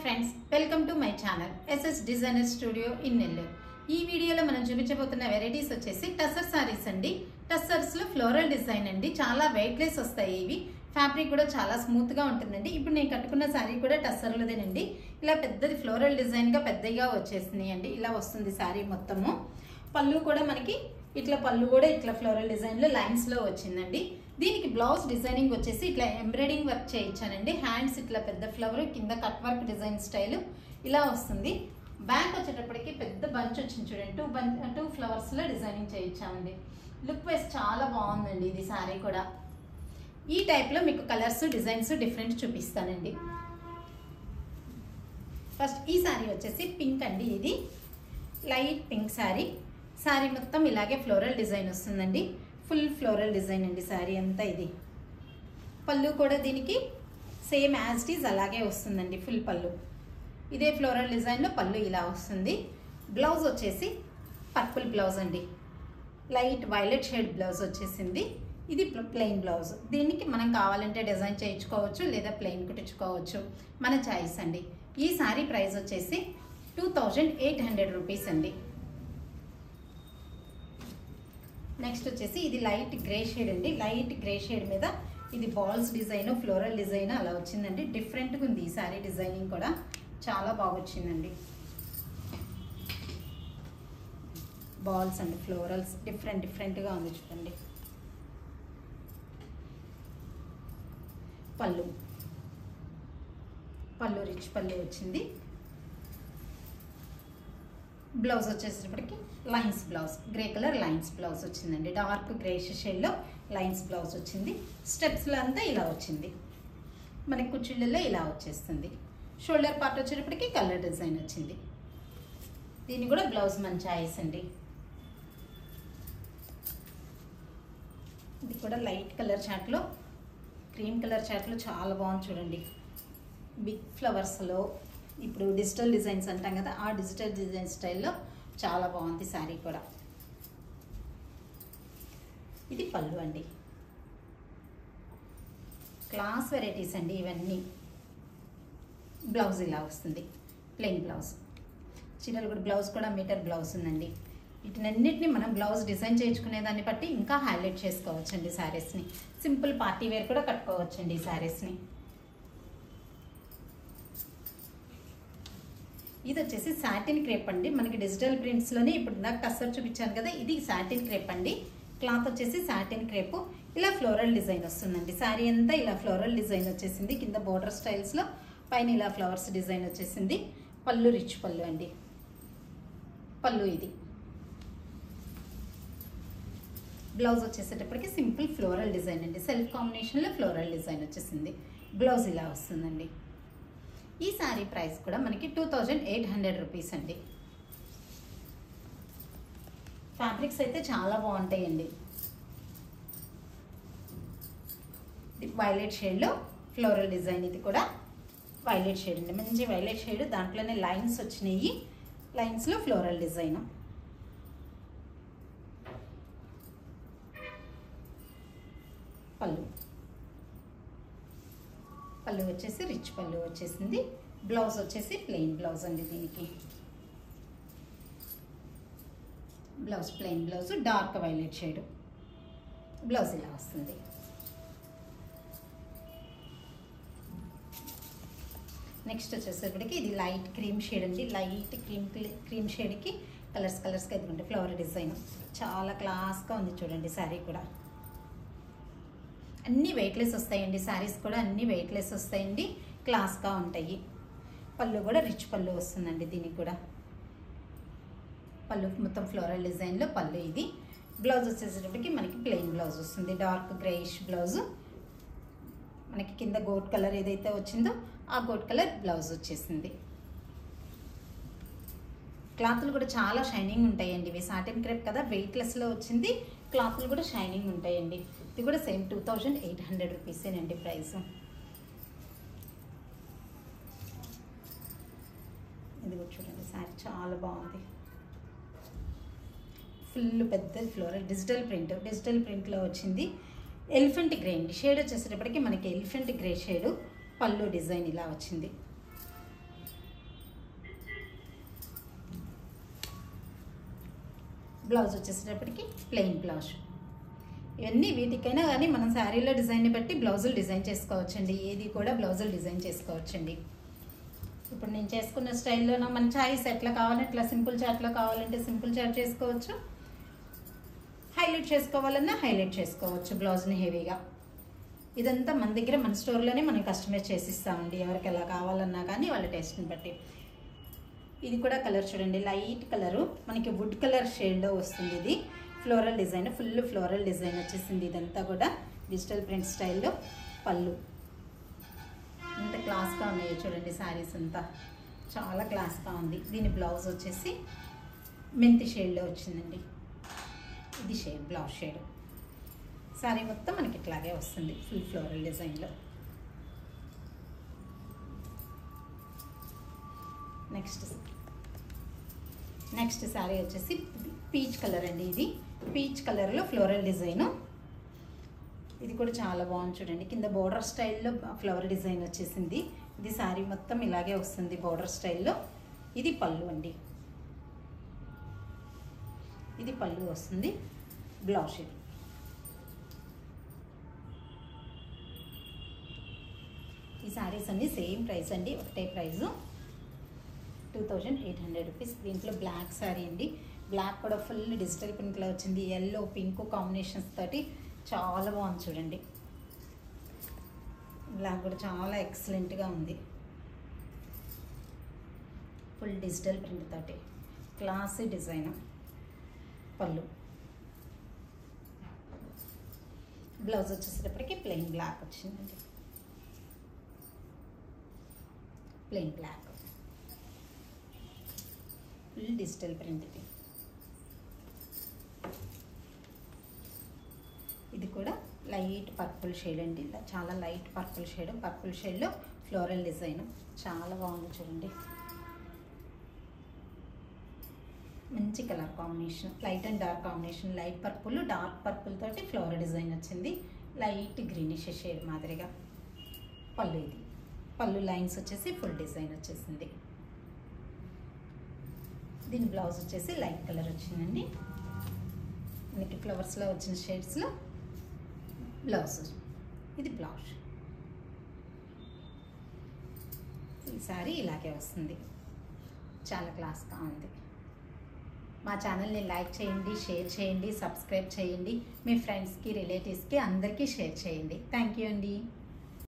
Friends, welcome to my channel SS designer studio in Nellore. ఈ వీడియోలో మనం చూపించబోతున్న వెరైటీస్ వచ్చేసి టస్సర్ సారీస్ అండి. టస్సర్స్ లో ఫ్లోరల్ డిజైన్ అండి. చాలా వెయిట్ లెస్ వస్తాయి. ఇవి ఫ్యాబ్రిక్ కూడా చాలా స్మూత్ గా ఉంటుందండి. ఇప్పుడు నేను కట్టుకున్న సారీ కూడా టస్సర్లదేనండి. ఇలా పెద్దది ఫ్లోరల్ డిజైన్ గా పెద్దగా వచ్చేసినాయి అండి. ఇలా వస్తుంది సారీ మొత్తము. పళ్ళు కూడా మనకి ఇట్లా ఫ్లోరల్ డిజైన్ లో లైన్స్ లో వచ్చిందండి. దీనికి బ్లౌజ్ డిజైనింగ్ వచ్చేసి ఇట్లా ఎంబ్రాయిడింగ్ వర్క్ చేయించానండి. హ్యాండ్స్ ఇట్లా పెద్ద ఫ్లవర్, కింద కట్ వర్క్ డిజైన్ స్టైల్ ఇలా వస్తుంది. బ్యాక్ వచ్చేటప్పటికి పెద్ద బంచ్ వచ్చింది చూడండి. టూ ఫ్లవర్స్ లో డిజైనింగ్ చేయించామండి. లుక్ వైస్ చాలా బాగుందండి ఇది సారీ కూడా. ఈ టైప్ లో మీకు కలర్స్ డిజైన్స్ డిఫరెంట్ చూపిస్తానండి. ఫస్ట్ ఈ సారీ వచ్చేసి పింక్ అండి. ఇది లైట్ పింక్ సారీ. సారీ మొత్తం ఇలాగే ఫ్లోరల్ డిజైన్ వస్తుందండి. ఫుల్ ఫ్లోరల్ డిజైన్ అండి సారీ అంతా. ఇది పళ్ళు కూడా దీనికి సేమ్ యాజ్ ఇట్ ఈజ్ అలాగే వస్తుందండి. ఫుల్ పళ్ళు ఇదే ఫ్లోరల్ డిజైన్లో పళ్ళు ఇలా వస్తుంది. బ్లౌజ్ వచ్చేసి పర్పుల్ బ్లౌజ్ అండి. లైట్ వైలెట్ షేడ్ బ్లౌజ్ వచ్చేసింది. ఇది ప్లెయిన్ బ్లౌజ్. దీనికి మనం కావాలంటే డిజైన్ చేయించుకోవచ్చు, లేదా ప్లెయిన్ కుట్టించుకోవచ్చు, మన చాయిస్ అండి. ఈ సారీ ప్రైస్ వచ్చేసి 2800 రూపీస్ అండి. నెక్స్ట్ వచ్చేసి ఇది లైట్ గ్రే షేడ్ అండి. లైట్ గ్రే షేడ్ మీద ఇది బాల్స్ డిజైన్, ఫ్లోరల్ డిజైన్ అలా వచ్చిందండి. డిఫరెంట్గా ఉంది ఈ సారీ డిజైనింగ్ కూడా చాలా బాగా వచ్చిందండి. బాల్స్ అండ్ ఫ్లోరల్స్ డిఫరెంట్గా ఉంది చూడండి. పళ్ళు రిచ్ పళ్ళు వచ్చింది. బ్లౌజ్ వచ్చేసేటప్పటికి lines blouse, grey colour lines blouse వచ్చిందండి. డార్క్ గ్రేష్ షేడ్లో లైన్స్ బ్లౌజ్ వచ్చింది. స్టెప్స్లో అంతా ఇలా వచ్చింది. మనకి కుచ్చిళ్ళలో ఇలా వచ్చేస్తుంది. షోల్డర్ పార్ట్ వచ్చేటప్పటికి కలర్ డిజైన్ వచ్చింది. దీన్ని కూడా బ్లౌజ్ మన చాయిస్ అండి. ఇది కూడా లైట్ కలర్ చాట్లో, క్రీమ్ కలర్ చాట్లో చాలా బాగుంది చూడండి. బిగ్ ఫ్లవర్స్లో ఇప్పుడు డిజిటల్ డిజైన్స్ అంటాం కదా, ఆ డిజిటల్ డిజైన్ స్టైల్లో చాలా బాగుంది శారీ కూడా. ఇది పళ్ళు అండి. క్లాస్ వెరైటీస్ అండి ఇవన్నీ. బ్లౌజ్ ఇలా వస్తుంది, ప్లెయిన్ బ్లౌజ్. చీరలు కూడా బ్లౌజ్ కూడా మీటర్ బ్లౌజ్ ఉందండి. వీటినన్నిటిని మనం బ్లౌజ్ డిజైన్ చేయించుకునే దాన్ని బట్టి ఇంకా హైలైట్ చేసుకోవచ్చండి శారీస్ని. సింపుల్ పార్టీ వేర్ కూడా కట్టుకోవచ్చండి ఈ శారీస్ని. ఇది వచ్చేసి సాటిన్ క్రేప్ అండి. మనకి డిజిటల్ ప్రింట్స్లోనే ఇప్పుడు నాకు టస్సర్ చూపించాను కదా, ఇది సాటిన్ క్రేప్ అండి. క్లాత్ వచ్చేసి సాటిన్ క్రేప్. ఇలా ఫ్లోరల్ డిజైన్ వస్తుందండి. శారీ అంతా ఇలా ఫ్లోరల్ డిజైన్ వచ్చేసింది. కింద బోర్డర్ స్టైల్స్లో, పైన ఇలా ఫ్లవర్స్ డిజైన్ వచ్చేసింది. పళ్ళు రిచ్ పళ్ళు అండి. పళ్ళు ఇది. బ్లౌజ్ వచ్చేసేటప్పటికి సింపుల్ ఫ్లోరల్ డిజైన్ అండి. సెల్ఫ్ కాంబినేషన్లో ఫ్లోరల్ డిజైన్ వచ్చేసింది. బ్లౌజ్ ఇలా వస్తుందండి. ఈ సారీ ప్రైస్ కూడా మనకి 2800 రూపీస్ అండి. ఫ్యాబ్రిక్స్ అయితే చాలా బాగుంటాయండి. ఇది వైలెట్ షేడ్లో ఫ్లోరల్ డిజైన్. ఇది కూడా వైలెట్ షేడ్ అండి. మంచి వైలెట్ షేడ్, దాంట్లోనే లైన్స్ వచ్చినాయి. లైన్స్లో ఫ్లోరల్ డిజైన్. పళ్ళు వచ్చేసి రిచ్ పళ్ళు వచ్చేసింది. బ్లౌజ్ వచ్చేసి ప్లెయిన్ బ్లౌజ్ అండి. దీనికి blouse plain blouse, dark violet shade blouse ఇలా వస్తుంది. నెక్స్ట్ వచ్చేసరికి ఇది లైట్ క్రీమ్ షేడ్ అండి. లైట్ క్రీమ్ షేడ్కి కలర్స్గా ఎదుగుంటే ఫ్లవర్ డిజైన్ చాలా క్లాస్గా ఉంది చూడండి. శారీ కూడా అన్నీ వెయిట్లెస్ వస్తాయండి. శారీస్ కూడా అన్నీ వెయిట్లెస్ వస్తాయండి, క్లాస్గా ఉంటాయి. పళ్ళు కూడా రిచ్ పళ్ళు వస్తుందండి. దీనికి కూడా పళ్ళు మొత్తం ఫ్లోరల్ డిజైన్లో పళ్ళు ఇది. బ్లౌజ్ వచ్చేసేటప్పటికి మనకి ప్లెయిన్ బ్లౌజ్ వస్తుంది. Dark greyish blouse. మనకి కింద గోల్డ్ కలర్ ఏదైతే వచ్చిందో ఆ గోల్డ్ కలర్ బ్లౌజ్ వచ్చేసింది. క్లాత్లు కూడా చాలా షైనింగ్ ఉంటాయండి. ఇవి సాటిన్ క్రేప్ కదా, వెయిట్లెస్లో వచ్చింది. క్లాత్లు కూడా షైనింగ్ ఉంటాయండి. ఇది కూడా సేమ్ 2800 రూపీసేనండి ప్రైస్. ఇది కూడా చూడండి, సారీ చాలా బాగుంది. ఫుల్ పెద్ద ఫ్లోరల్ డిజిటల్ ప్రింట్లో వచ్చింది. ఎలిఫెంట్ గ్రే అండి. షేడ్ వచ్చేసేటప్పటికి మనకి ఎలిఫెంట్ గ్రే షేడ్. పళ్ళు డిజైన్ ఇలా వచ్చింది. బ్లౌజ్ వచ్చేసేటప్పటికి ప్లెయిన్ బ్లౌజ్. ఇవన్నీ వీటికైనా కానీ మనం శారీలో డిజైన్ని బట్టి బ్లౌజులు డిజైన్ చేసుకోవచ్చండి. ఏది కూడా బ్లౌజులు డిజైన్ చేసుకోవచ్చండి. ఇప్పుడు నేను చేసుకున్న స్టైల్లోనో మన చాయిస్ ఎట్లా కావాలంటే ఇట్లా సింపుల్ చార్ట్లో కావాలంటే సింపుల్ చార్ట్ చేసుకోవచ్చు, హైలైట్ చేసుకోవాలన్నా హైలైట్ చేసుకోవచ్చు బ్లౌజ్ని హెవీగా. ఇదంతా మన దగ్గర మన స్టోర్లోనే మనం కస్టమైజ్ చేసిస్తామండి. ఎవరికి ఎలా కావాలన్నా కానీ వాళ్ళ టేస్ట్ని బట్టి. ఇది కూడా కలర్ చూడండి, లైట్ కలరు, మనకి వుడ్ కలర్ షేడ్లో వస్తుంది. ఇది floral design, full floral design వచ్చేసింది. ఇదంతా కూడా డిజిటల్ ప్రింట్ స్టైల్లో. పళ్ళు ఇంత క్లాస్గా ఉన్నాయో చూడండి, శారీస్ అంతా చాలా క్లాస్గా ఉంది. దీని బ్లౌజ్ వచ్చేసి మెంతి షేడ్లో వచ్చిందండి. ఇది షేడ్, బ్లౌజ్ షేడ్. శారీ మొత్తం మనకి ఇట్లాగే వస్తుంది ఫుల్ ఫ్లోరల్ డిజైన్లో. నెక్స్ట్ శారీ వచ్చేసి పీచ్ కలర్ అండి. ఇది పీచ్ కలర్లో ఫ్లోరల్ డిజైను. ఇది కూడా చాలా బాగుంది చూడండి. కింద బోర్డర్ స్టైల్లో ఫ్లవర్ డిజైన్ వచ్చేసింది. ఇది శారీ మొత్తం ఇలాగే వస్తుంది బోర్డర్ స్టైల్లో. ఇది పళ్ళు అండి, ఇది పళ్ళు వస్తుంది. బ్లౌజ్ ఇది. ఈ శారీస్ అన్నీ సేమ్ ప్రైస్ అండి, ఒకటే ప్రైజు 2800 రూపీస్. దీంట్లో బ్లాక్ శారీ అండి. బ్లాక్ కూడా ఫుల్ డిజిటల్ ప్రింట్లో వచ్చింది. ఎల్లో పింక్ కాంబినేషన్స్ తోటి చాలా బాగుంది చూడండి. బ్లాక్ కూడా చాలా ఎక్సలెంట్గా ఉంది. ఫుల్ డిజిటల్ ప్రింట్ తోటి క్లాసీ డిజైన్. పళ్ళు, బ్లౌజ్ వచ్చేసేటప్పటికి ప్లెయిన్ బ్లాక్ వచ్చిందండి. Plain black, full digital print. ఇది కూడా లైట్ పర్పుల్ షేడ్ అండి, చాలా లైట్ పర్పుల్ షేడ్. పర్పుల్ షేడ్లో ఫ్లోరల్ డిజైన్ చాలా బాగుంది చూడండి. మంచి colour combination, light and dark combination. Light purple, dark purple తోటి ఫ్లోరల్ డిజైన్ వచ్చింది. లైట్ గ్రీనిష్ షేడ్ మాదిరిగా. పళ్ళు, ఇది పళ్ళు లైన్స్ వచ్చేసి ఫుల్ డిజైన్ వచ్చేసింది. దీని బ్లౌజ్ వచ్చేసి లైట్ కలర్ వచ్చిందండి. మనకి ఫ్లవర్స్లో వచ్చిన షేడ్స్లో బ్లౌజ్. ఇది బ్లౌజ్. ఈ సారీ ఇలాగే వస్తుంది, చాలా క్లాస్గా ఉంది. మా ఛానల్ని లైక్ చేయండి, షేర్ చేయండి, సబ్స్క్రైబ్ చేయండి. మీ ఫ్రెండ్స్కి, రిలేటివ్స్కి అందరికీ షేర్ చేయండి. థ్యాంక్ యూ అండి.